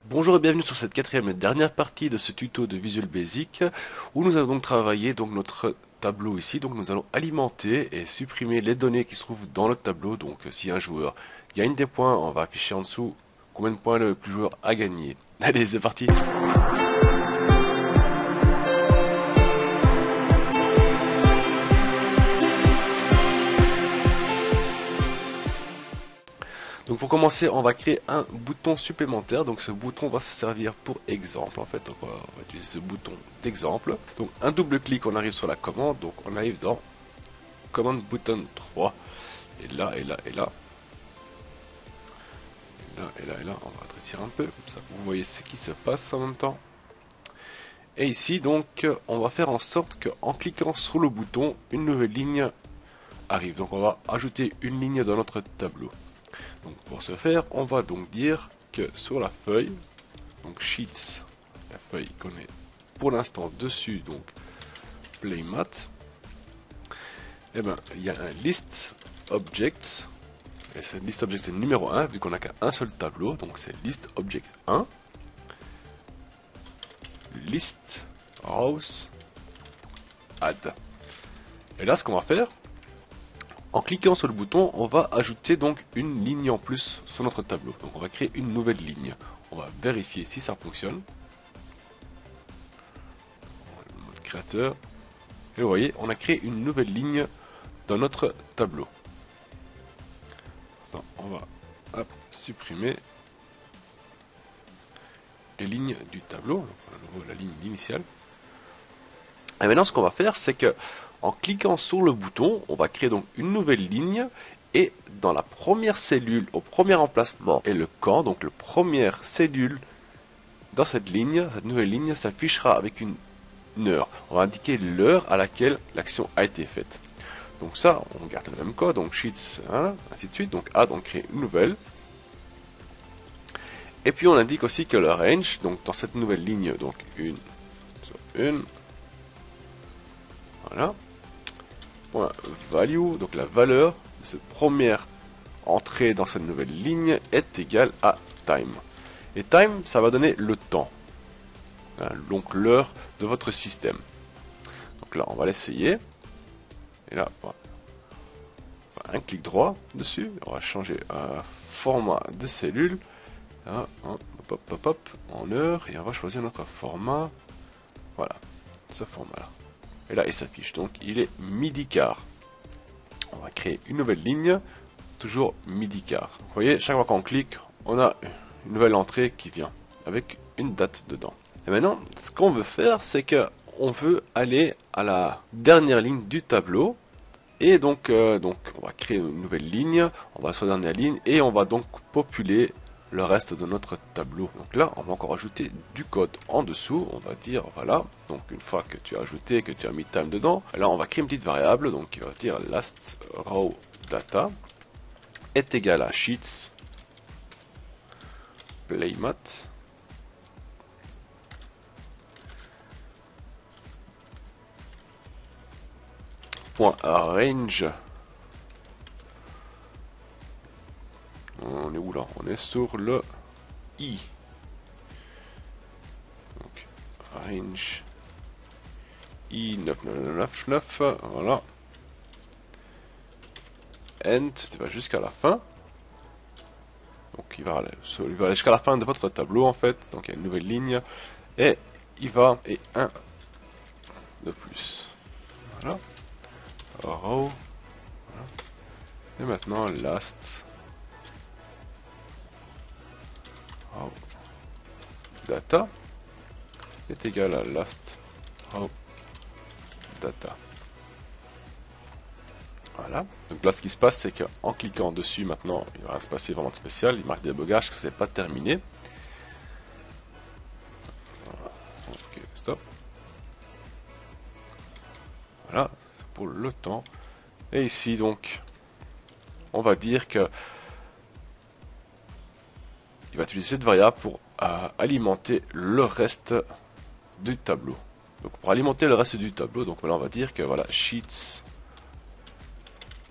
Bonjour et bienvenue sur cette quatrième et dernière partie de ce tuto de Visual Basic où nous allons donc travailler notre tableau ici. Donc nous allons alimenter et supprimer les données qui se trouvent dans notre tableau. Donc si un joueur gagne des points, on va afficher en dessous combien de points le plus joueur a gagné. Allez, c'est parti! Donc pour commencer, on va créer un bouton supplémentaire. Donc ce bouton va se servir pour exemple. En fait, donc on va utiliser ce bouton d'exemple. Donc un double clic, on arrive sur la commande. Donc on arrive dans commande button 3. Et là, et là, et là. Et là, et là, et là. On va rétrécir un peu. Comme ça, vous voyez ce qui se passe en même temps. Et ici, donc, on va faire en sorte qu'en cliquant sur le bouton, une nouvelle ligne arrive. Donc on va ajouter une ligne dans notre tableau. Donc pour ce faire, on va donc dire que sur la feuille, donc Sheets, la feuille qu'on est pour l'instant dessus, donc Playmat, et ben il y a un list objects, et ce list object c'est le numéro 1, vu qu'on n'a qu'un seul tableau, donc c'est list object 1, list rows add. Et là ce qu'on va faire, en cliquant sur le bouton, on va ajouter donc une ligne en plus sur notre tableau. Donc on va créer une nouvelle ligne. On va vérifier si ça fonctionne. Le mode créateur. Et vous voyez, on a créé une nouvelle ligne dans notre tableau. On va supprimer les lignes du tableau. Donc, à nouveau la ligne initiale. Et maintenant ce qu'on va faire, c'est que en cliquant sur le bouton, on va créer donc une nouvelle ligne et dans la première cellule, au premier emplacement est le camp, donc la première cellule dans cette nouvelle ligne s'affichera avec une heure. On va indiquer l'heure à laquelle l'action a été faite. Donc ça, on garde le même code, donc sheets 1, ainsi de suite, donc add, on crée une nouvelle. Et puis on indique aussi que le range, donc dans cette nouvelle ligne, donc une sur une, voilà. Point value, donc la valeur de cette première entrée dans cette nouvelle ligne est égale à time. Et time, ça va donner le temps, donc l'heure de votre système. Donc là, on va l'essayer. Et là, un clic droit dessus, on va changer un format de cellule. Là, hop, hop, hop, en heure, et on va choisir notre format. Voilà, ce format-là. Et là, il s'affiche. Donc, il est midi quart. On va créer une nouvelle ligne, toujours midi quart. Vous voyez, chaque fois qu'on clique, on a une nouvelle entrée qui vient avec une date dedans. Et maintenant, ce qu'on veut faire, c'est que on veut aller à la dernière ligne du tableau. Et donc on va créer une nouvelle ligne, on va sur la dernière ligne et on va donc populer le reste de notre tableau. Donc là, on va encore ajouter du code en dessous. On va dire, voilà, donc une fois que tu as ajouté, que tu as mis time dedans, là on va créer une petite variable, donc qui va dire last row data est égal à sheets playmat .range. On est où là? On est sur le i. Donc range i 9999, voilà. End, tu vas jusqu'à la fin. Donc il va aller jusqu'à la fin de votre tableau en fait. Donc il y a une nouvelle ligne et il va et un de plus. Voilà. Row. Voilà. Et maintenant last row data est égal à last row data. Voilà. Donc là, ce qui se passe, c'est qu'en cliquant dessus, maintenant, il va se passer vraiment de spécial. Il marque débogage que c'est pas terminé. Voilà. Ok, stop. Voilà, c'est pour le temps. Et ici, donc, on va dire que il va utiliser cette variable pour alimenter le reste du tableau. Donc, pour alimenter le reste du tableau, donc voilà, on va dire que voilà, sheets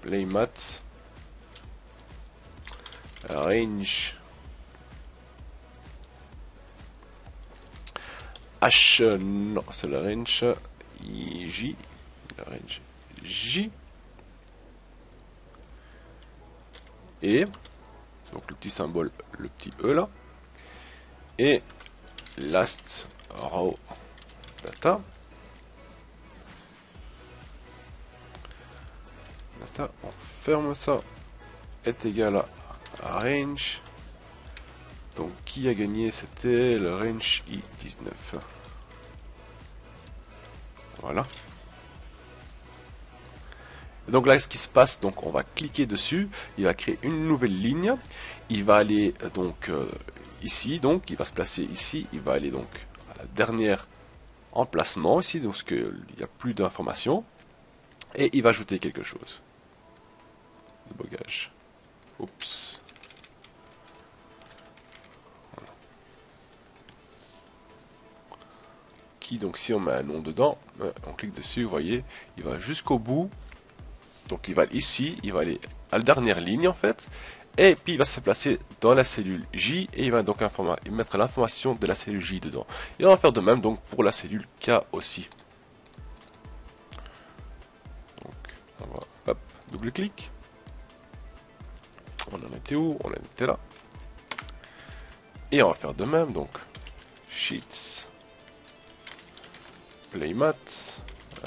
playmat range H, non, c'est le range J, le range J, et donc le petit symbole, le petit E là, et last row data, on ferme ça, est égal à range. Donc qui a gagné? C'était le range I19. Voilà. Et donc là, ce qui se passe, donc on va cliquer dessus, il va créer une nouvelle ligne, il va aller donc ici, donc il va se placer ici, il va aller donc à la dernière emplacement ici, donc il n'y a plus d'informations, et il va ajouter quelque chose. Le bogage. Oups. Voilà. Qui donc si on met un nom dedans, on clique dessus, vous voyez, il va jusqu'au bout. Donc il va ici, il va aller à la dernière ligne en fait, et puis il va se placer dans la cellule J, et il va donc mettre l'information de la cellule J dedans. Et on va faire de même donc pour la cellule K aussi. Donc on va, hop, double-clic. On en était où? On en était là. Et on va faire de même, donc Sheets, Playmat,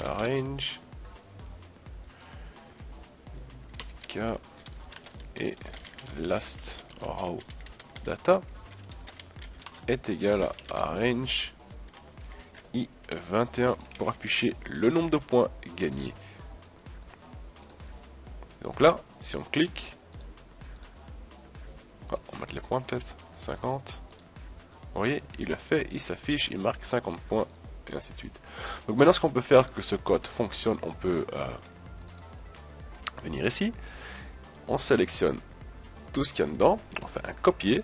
Arrange, K, et last row data est égal à range i21 pour afficher le nombre de points gagnés. Donc là, si on clique, on va mettre les points peut-être, 50. Vous voyez, il le fait, il s'affiche, il marque 50 points, et ainsi de suite. Donc maintenant, ce qu'on peut faire que ce code fonctionne, on peut venir ici, on sélectionne tout ce qu'il y a dedans, on fait un copier,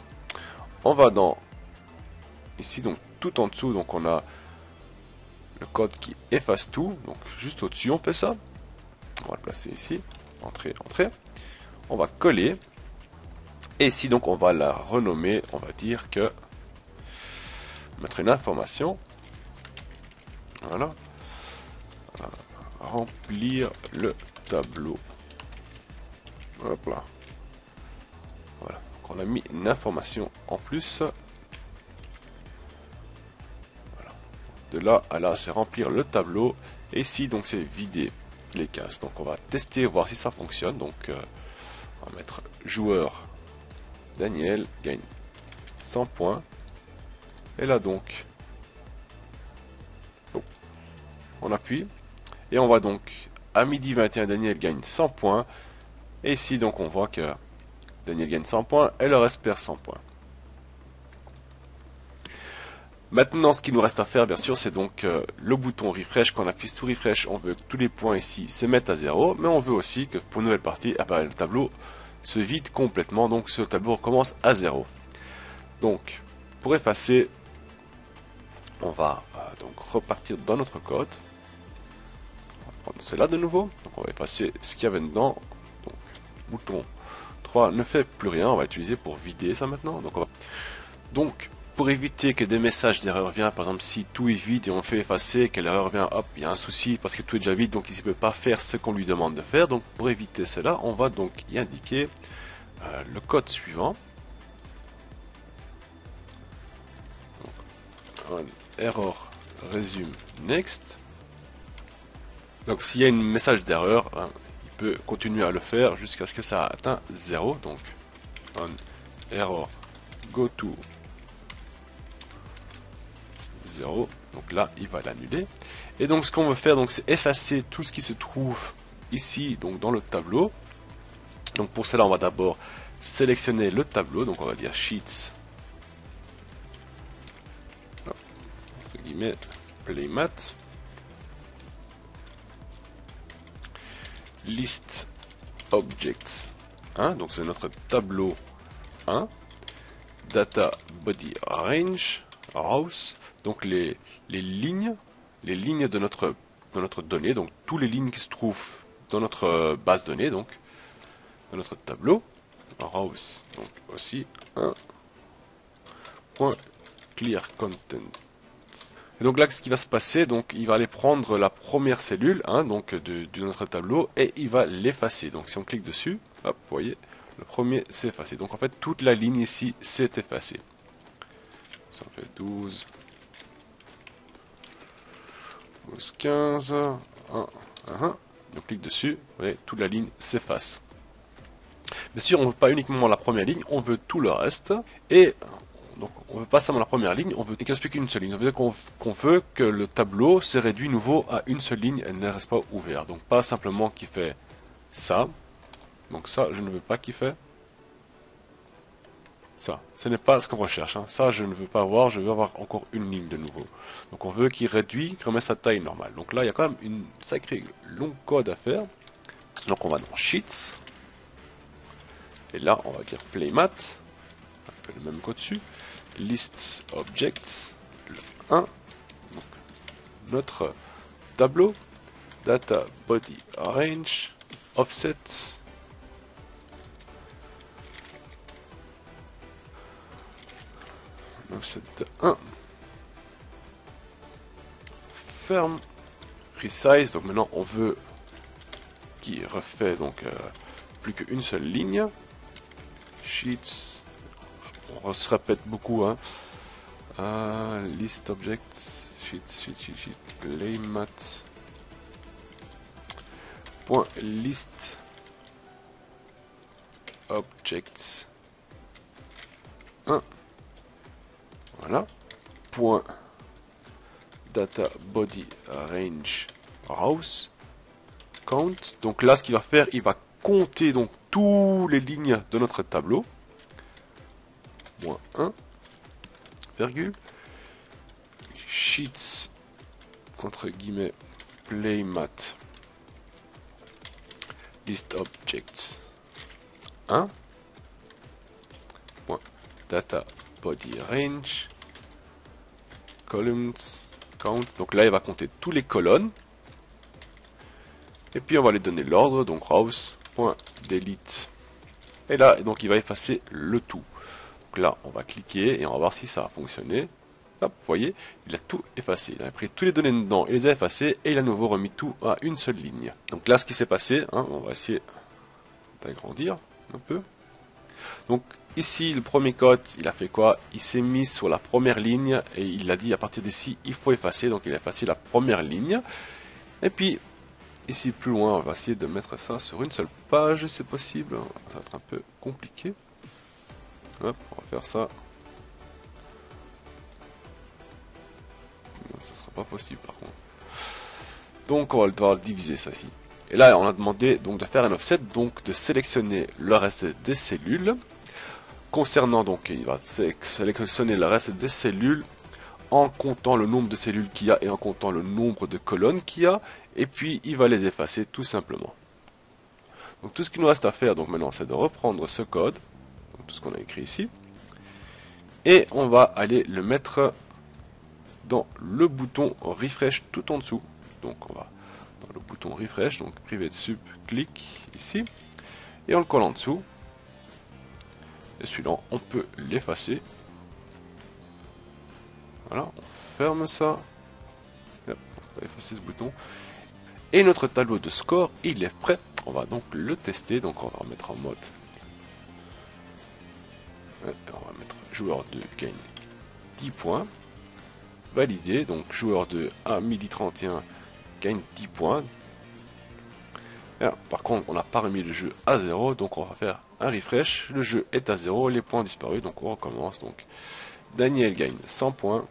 on va dans ici, donc tout en dessous, donc on a le code qui efface tout, donc juste au-dessus on fait ça, on va le placer ici, entrée, entrée, on va coller, et ici donc on va la renommer, on va dire que, mettre une information, voilà, remplir le tableau, hop là, voilà, donc on a mis une information en plus. De là à là, c'est remplir le tableau. Et ici, donc, c'est vider les cases. Donc, on va tester, voir si ça fonctionne. Donc, on va mettre joueur Daniel gagne 100 points. Et là, donc, on appuie. Et on va donc, à midi 21, Daniel gagne 100 points. Et ici, donc, on voit que Daniel gagne 100 points et le reste perd 100 points. Maintenant, ce qu'il nous reste à faire, bien sûr, c'est donc le bouton refresh. Quand on appuie sur refresh, on veut que tous les points ici se mettent à 0, mais on veut aussi que pour une nouvelle partie, le tableau se vide complètement, donc ce tableau recommence à 0. Donc, pour effacer, on va donc repartir dans notre code. On va prendre cela de nouveau. Donc, on va effacer ce qu'il y avait dedans. Donc, bouton 3 ne fait plus rien. On va l'utiliser pour vider ça maintenant. Donc, pour éviter que des messages d'erreur viennent, par exemple si tout est vide et on fait effacer, que l'erreur vient, hop, il y a un souci parce que tout est déjà vide, donc il ne peut pas faire ce qu'on lui demande de faire. Donc pour éviter cela, on va donc y indiquer le code suivant. Donc, error resume next. Donc s'il y a un message d'erreur, hein, il peut continuer à le faire jusqu'à ce que ça atteint 0. Donc on error go to 0, donc là il va l'annuler. Et donc ce qu'on veut faire, donc c'est effacer tout ce qui se trouve ici, donc dans le tableau. Donc pour cela on va d'abord sélectionner le tableau, donc on va dire sheets, entre guillemets, playmat, list objects 1, donc c'est notre tableau 1, data body range rows, donc les lignes de notre donnée, donc toutes les lignes qui se trouvent dans notre base de données, donc dans notre tableau. Rows, donc aussi un point clear content Et donc là, ce qui va se passer, donc il va aller prendre la première cellule, hein, donc de notre tableau, et il va l'effacer. Donc si on clique dessus, hop, vous voyez, le premier s'est effacé. Donc en fait, toute la ligne ici s'est effacée. Ça fait 12, 12, 15, 1, 1, 1. Donc clique dessus, vous voyez, toute la ligne s'efface. Bien sûr, on ne veut pas uniquement la première ligne, on veut tout le reste. Et donc, on veut pas seulement la première ligne, on veut qu'il reste qu'une seule ligne. Ça veut dire qu'on veut que le tableau se réduit nouveau à une seule ligne et ne reste pas ouvert. Donc pas simplement qu'il fait ça. Donc ça, je ne veux pas qu'il fait ça. Ce n'est pas ce qu'on recherche. Hein. Ça, je ne veux pas avoir, je veux avoir encore une ligne de nouveau. Donc on veut qu'il réduit, qu'il remette sa taille normale. Donc là, il y a quand même une sacrée long code à faire. Donc on va dans Sheets. Et là, on va dire Playmat. Un peu le même code dessus. List Objects, le 1. Donc, notre tableau. Data Body Range. Offset. Offset de 1. Ferme. Resize. Donc maintenant, on veut qu'il refait donc plus qu'une seule ligne. Sheets. On se répète beaucoup, hein. List objects, sheet, playmat. Point list objects 1. Voilà. Point data body range rows count. Donc là, ce qu'il va faire, il va compter donc toutes les lignes de notre tableau. Moins 1, virgule, sheets, entre guillemets, playmat, list objects, 1, point, data body range, columns, count, donc là il va compter tous les colonnes, et puis on va lui donner l'ordre, donc rows.delete, et là donc il va effacer le tout. Donc là, on va cliquer et on va voir si ça a fonctionné. Hop, vous voyez, il a tout effacé. Il a pris toutes les données dedans, il les a effacées et il a à nouveau remis tout à une seule ligne. Donc là, ce qui s'est passé, hein, on va essayer d'agrandir un peu. Donc ici, le premier code, il a fait quoi? Il s'est mis sur la première ligne et il a dit à partir d'ici, il faut effacer. Donc il a effacé la première ligne. Et puis, ici plus loin, on va essayer de mettre ça sur une seule page, c'est possible. Ça va être un peu compliqué. Hop, on va faire ça. Non, ça sera pas possible par contre. Donc on va devoir diviser ça ici. Et là, on a demandé donc de faire un offset, donc de sélectionner le reste des cellules. Concernant donc, il va sélectionner le reste des cellules en comptant le nombre de cellules qu'il y a et en comptant le nombre de colonnes qu'il y a. Et puis il va les effacer tout simplement. Donc tout ce qu'il nous reste à faire donc maintenant, c'est de reprendre ce code. Tout ce qu'on a écrit ici, et on va aller le mettre dans le bouton refresh tout en dessous. Donc on va dans le bouton refresh, donc private sup, clic ici, et on le colle en dessous, et celui-là on peut l'effacer. Voilà, on ferme ça, hop, on va effacer ce bouton, et notre tableau de score il est prêt. On va donc le tester, donc on va remettre en mode. On va mettre joueur 2 gagne 10 points. Validé, donc joueur 2 à 12h31 gagne 10 points. Et là, par contre, on n'a pas remis le jeu à 0, donc on va faire un refresh. Le jeu est à 0, les points ont disparu, donc on recommence. Donc Daniel gagne 100 points.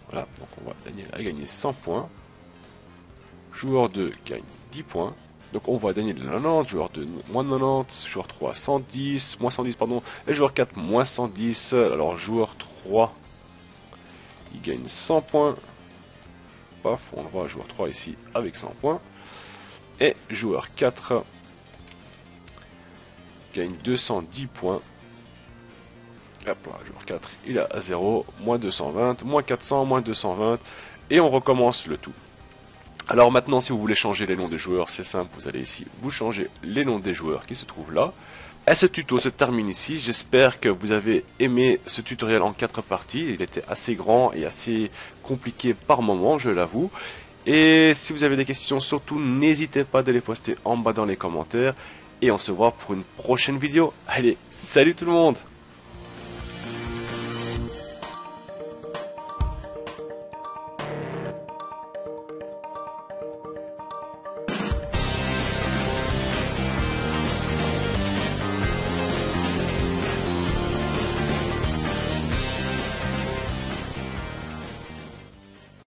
Voilà, donc Daniel a gagné 100 points. Joueur 2 gagne 10 points. Donc on voit Daniel 90, joueur 2 moins 90, joueur 3 110, moins 110 pardon, et joueur 4 moins 110, alors joueur 3 il gagne 100 points, paf, on voit joueur 3 ici avec 100 points, et joueur 4 gagne 210 points, hop là, joueur 4 il est à 0, moins 220, moins 400, moins 220, et on recommence le tout. Alors maintenant, si vous voulez changer les noms des joueurs, c'est simple, vous allez ici, vous changez les noms des joueurs qui se trouvent là. Et ce tuto se termine ici. J'espère que vous avez aimé ce tutoriel en 4 parties. Il était assez grand et assez compliqué par moment, je l'avoue. Et si vous avez des questions, surtout n'hésitez pas de les poster en bas dans les commentaires. Et on se voit pour une prochaine vidéo. Allez, salut tout le monde!